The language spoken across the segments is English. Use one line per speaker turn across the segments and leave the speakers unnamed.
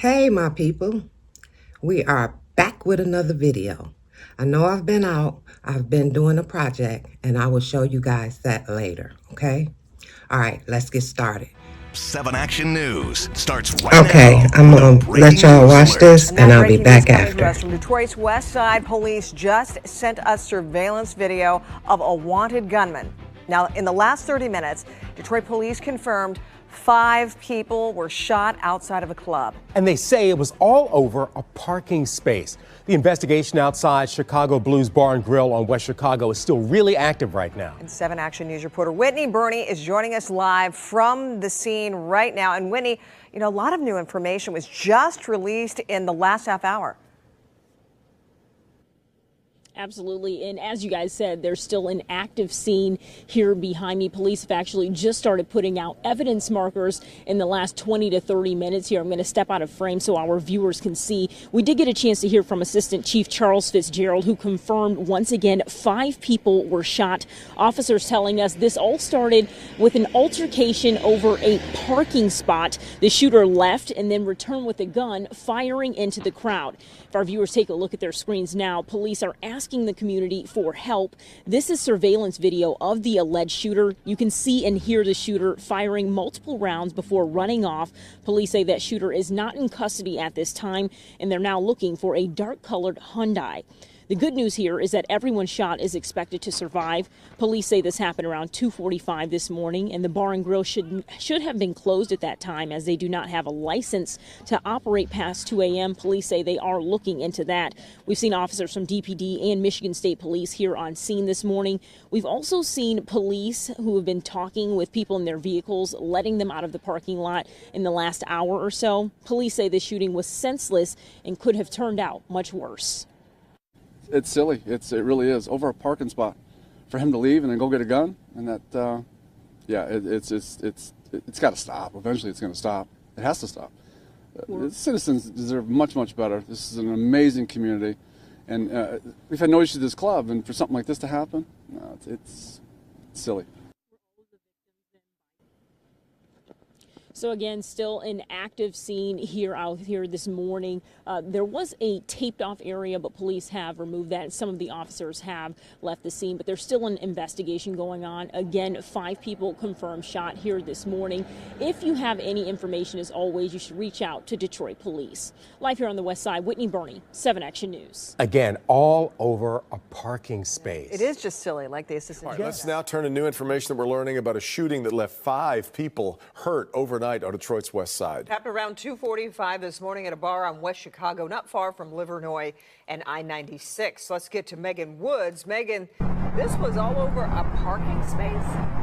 Hey my people, we are back with another video. I know I've been out, I've been doing a project, and I will show you guys that later, okay? All right, let's get started.
7 Action News starts right
now. I'm gonna let y'all watch this and I'll be back after.
From Detroit's West Side, police just sent us surveillance video of a wanted gunman. Now, in the last 30 minutes, Detroit police confirmed 5 people were shot outside of a club.
And they say it was all over a parking space. The investigation outside Chicago Blues Bar and Grill on West Chicago is still really active right now.
And 7 Action News reporter Whitney Burney is joining us live from the scene right now. And Whitney, you know, a lot of new information was just released in the last half hour.
Absolutely. And as you guys said, there's still an active scene here behind me. Police have actually just started putting out evidence markers in the last 20 to 30 minutes here. I'm going to step out of frame so our viewers can see. We did get a chance to hear from Assistant Chief Charles Fitzgerald, who confirmed once again 5 people were shot. Officers telling us this all started with an altercation over a parking spot. The shooter left and then returned with a gun, firing into the crowd. If our viewers take a look at their screens now, police are asking the community for help. This is surveillance video of the alleged shooter. You can see and hear the shooter firing multiple rounds before running off. Police say that shooter is not in custody at this time, and they're now looking for a dark-colored Hyundai. The good news here is that everyone shot is expected to survive. Police say this happened around 2:45 this morning, and the bar and grill should have been closed at that time as they do not have a license to operate past 2 a.m. Police say they are looking into that. We've seen officers from DPD and Michigan State Police here on scene this morning. We've also seen police who have been talking with people in their vehicles, letting them out of the parking lot in the last hour or so. Police say the shooting was senseless and could have turned out much worse.
It's silly. It really is. Over a parking spot, for him to leave and then go get a gun, and that, yeah, it's got to stop. Eventually, it's going to stop. It has to stop. Citizens deserve much, much better. This is an amazing community, and we've had no issue with this club. And for something like this to happen, no, it's silly.
So again, still an active scene out here this morning. There was a taped off area, but police have removed that. Some of the officers have left the scene, but there's still an investigation going on. Again, 5 people confirmed shot here this morning. If you have any information, as always, you should reach out to Detroit Police. Live here on the West Side, Whitney Burney, 7 Action News.
Again, all over a parking space.
It is just silly, like the assistant.
All right, let's now turn to new information that we're learning about a shooting that left 5 people hurt overnight on Detroit's West Side.
Happened around 2:45 this morning at a bar on West Chicago, not far from Livernois and I-96. Let's get to Megan Woods. Megan, this was all over a parking space?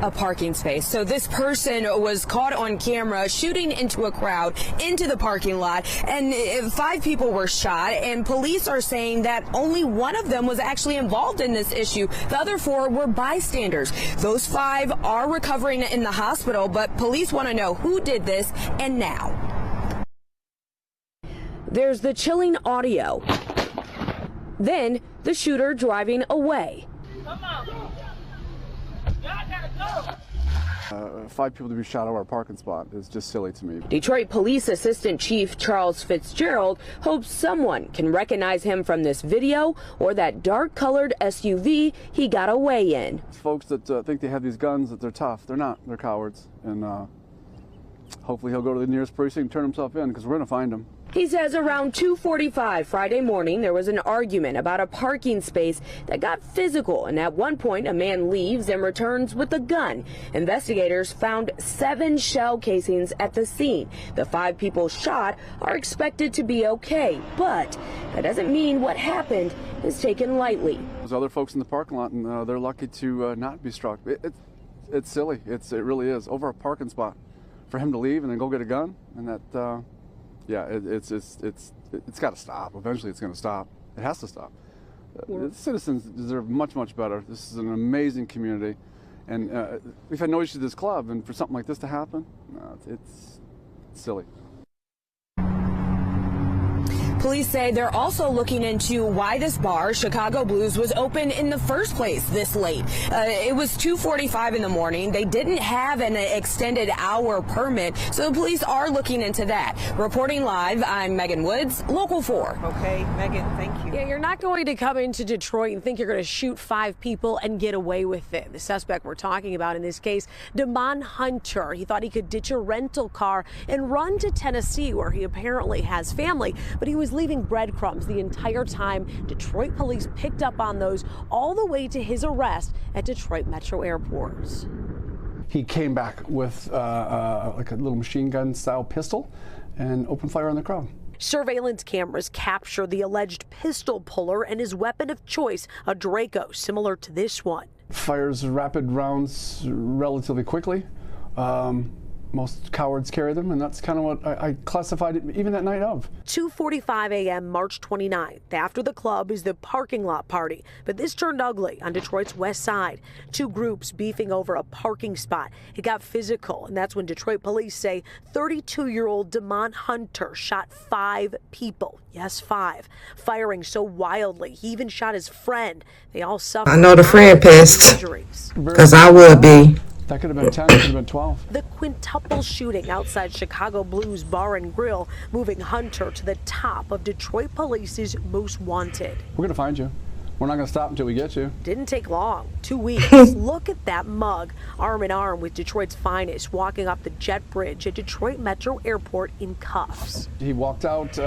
A parking space. So this person was caught on camera shooting into a crowd into the parking lot, and 5 people were shot, and police are saying that only one of them was actually involved in this issue. The other 4 were bystanders. Those 5 are recovering in the hospital, but police want to know who did this and now. There's the chilling audio. Then the shooter driving away.
Come on. 5 people to be shot over a parking spot is just silly to me.
Detroit Police Assistant Chief Charles Fitzgerald hopes someone can recognize him from this video or that dark-colored SUV he got away in.
Folks that think they have these guns, that they're tough, they're not. They're cowards. And hopefully he'll go to the nearest precinct and turn himself in, because we're going to find him.
He says around 2:45 Friday morning, there was an argument about a parking space that got physical, and at one point, a man leaves and returns with a gun. Investigators found 7 shell casings at the scene. The 5 people shot are expected to be okay, but that doesn't mean what happened is taken lightly.
There's other folks in the parking lot, and they're lucky to not be struck. It's silly. It really is. Over a parking spot, for him to leave and then go get a gun, and that. Yeah, it's got to stop. Eventually, it's going to stop. It has to stop. Citizens deserve much, much better. This is an amazing community, and we've had no issue with this club. And for something like this to happen, no, it's silly.
Police say they're also looking into why this bar, Chicago Blues, was open in the first place this late. It was 2:45 in the morning. They didn't have an extended hour permit, so the police are looking into that. Reporting live, I'm Megan Woods, Local 4.
Okay, Megan, thank you.
Yeah, you're not going to come into Detroit and think you're going to shoot 5 people and get away with it. The suspect we're talking about in this case, Damon Hunter. He thought he could ditch a rental car and run to Tennessee, where he apparently has family, but he was leaving breadcrumbs the entire time. Detroit police picked up on those all the way to his arrest at Detroit Metro Airport.
He came back with like a little machine gun style pistol and opened fire on the crowd.
Surveillance cameras capture the alleged pistol puller and his weapon of choice, a Draco similar to this one.
Fires rapid rounds relatively quickly. Most cowards carry them, and that's kind of what I classified it even that night of.
2:45 a.m. March 29th. After the club is the parking lot party, but this turned ugly on Detroit's west side. 2 groups beefing over a parking spot. It got physical, and that's when Detroit police say 32-year-old Damon Hunter shot 5 people. Yes, 5. Firing so wildly, he even shot his friend. They all suffered.
I know the friend pissed, because I would be.
That could have been 10, it could have been 12.
The quintuple shooting outside Chicago Blues Bar and Grill, moving Hunter to the top of Detroit police's most wanted.
We're going to find you. We're not going to stop until we get you.
Didn't take long. 2 weeks. Look at that mug, arm in arm with Detroit's finest, walking up the jet bridge at Detroit Metro Airport in cuffs.
He walked out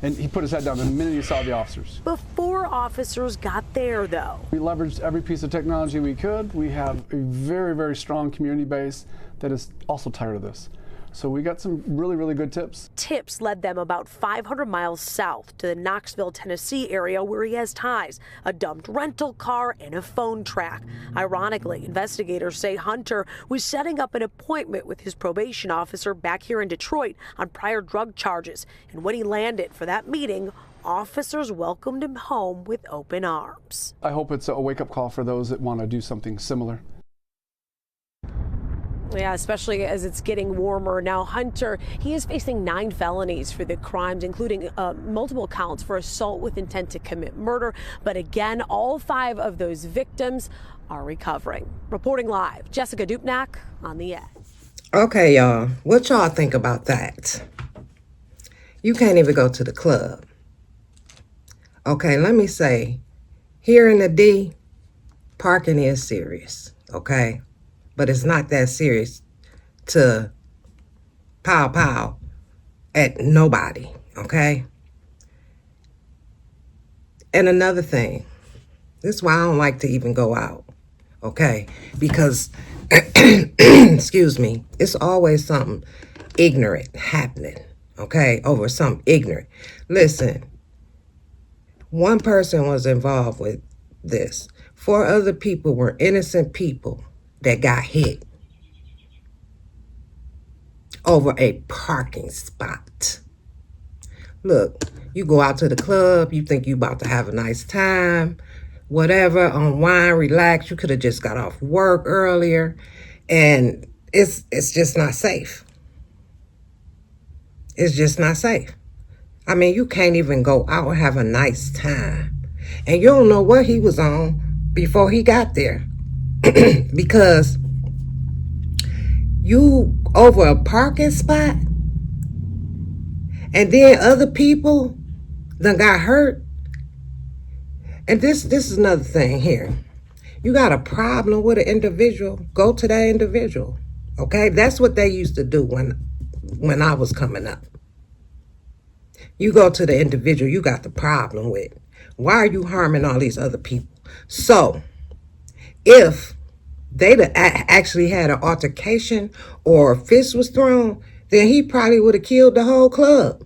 and he put his head down the minute he saw the officers.
Before officers got there, though.
We leveraged every piece of technology we could. We have a very, very strong community base that is also tired of this. So we got some really, really good tips.
Tips led them about 500 miles south to the Knoxville, Tennessee area where he has ties, a dumped rental car and a phone track. Ironically, investigators say Hunter was setting up an appointment with his probation officer back here in Detroit on prior drug charges. And when he landed for that meeting, officers welcomed him home with open arms.
I hope it's a wake-up call for those that want to do something similar.
Yeah, especially as it's getting warmer. Now, Hunter, he is facing 9 felonies for the crimes, including multiple counts for assault with intent to commit murder. But again, all 5 of those victims are recovering. Reporting live, Jessica Dupnack on The Edge.
Okay, y'all. What y'all think about that? You can't even go to the club. Okay, let me say, here in the D, parking is serious, okay? But it's not that serious to pow at nobody, okay? And another thing, this is why I don't like to even go out, okay? Because, excuse me, it's always something ignorant happening, okay? Over something ignorant. Listen, one person was involved with this. 4 other people were innocent people that got hit over a parking spot. Look, you go out to the club, you think you about to have a nice time, whatever, unwind, relax. You could have just got off work earlier, and it's just not safe. It's just not safe. I mean, you can't even go out and have a nice time, and you don't know what he was on before he got there. Because you over a parking spot and then other people done got hurt. And this is another thing here. You got a problem with an individual, go to that individual. Okay? That's what they used to do when I was coming up. You go to the individual you got the problem with. Why are you harming all these other people? So if they'd actually had an altercation or a fist was thrown, then he probably would have killed the whole club.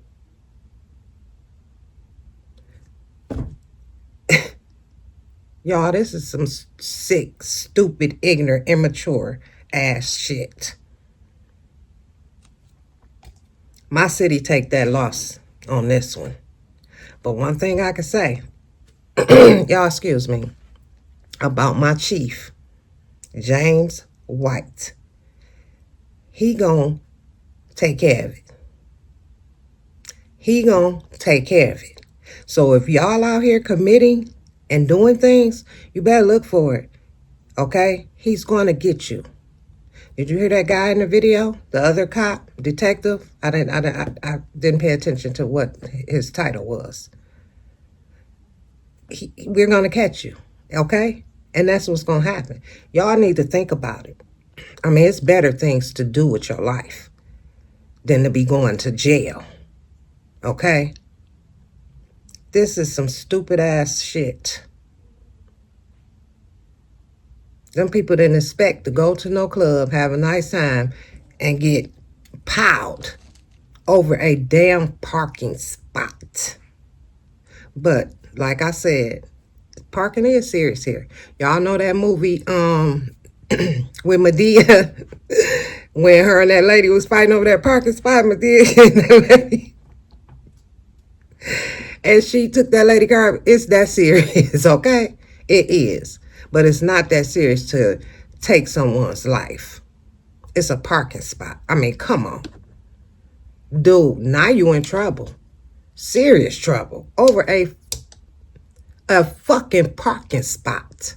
Y'all, this is some sick, stupid, ignorant, immature ass shit. My city take that loss on this one. But one thing I can say, y'all excuse me, about my chief, James White. He gonna take care of it. He gonna take care of it. So if y'all out here committing and doing things, you better look for it, okay? He's gonna get you. Did you hear that guy in the video? The other cop, detective? I didn't pay attention to what his title was. We're gonna catch you, okay? And that's what's gonna happen. Y'all need to think about it. I mean, it's better things to do with your life than to be going to jail, okay? This is some stupid ass shit. Them people didn't expect to go to no club, have a nice time, and get piled over a damn parking spot. But like I said, parking is serious here. Y'all know that movie with Medea when her and that lady was fighting over that parking spot, Medea and that lady. And she took that lady car. It's that serious, okay? It is. But it's not that serious to take someone's life. It's a parking spot. I mean, come on. Dude, now you in trouble. Serious trouble. Over a fucking parking spot.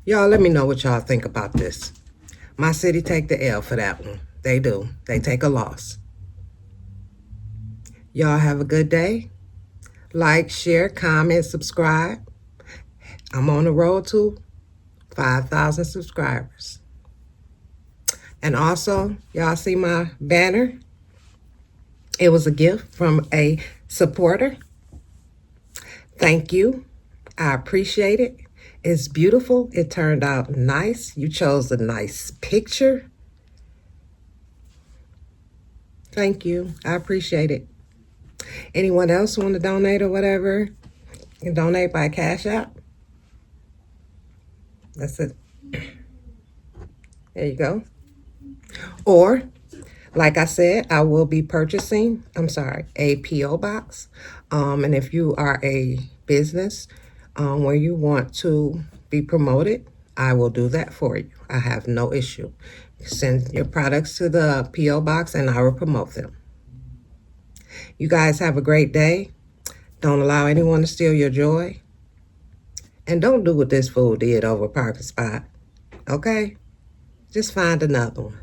Y'all, let me know what y'all think about this. My city take the L for that one. They do. They take a loss. Y'all have a good day. Like, share, comment, subscribe. I'm on the road to 5,000 subscribers. And also, y'all see my banner? It was a gift from a supporter. Thank you. I appreciate it. It's beautiful. It turned out nice. You chose a nice picture. Thank you. I appreciate it. Anyone else want to donate or whatever? You can donate by Cash App. That's it. There you go. Or, like I said, I will be purchasing, a P.O. box. And if you are a business where you want to be promoted, I will do that for you. I have no issue. Send your products to the P.O. box and I will promote them. You guys have a great day. Don't allow anyone to steal your joy. And don't do what this fool did over a parking spot. Okay? Just find another one.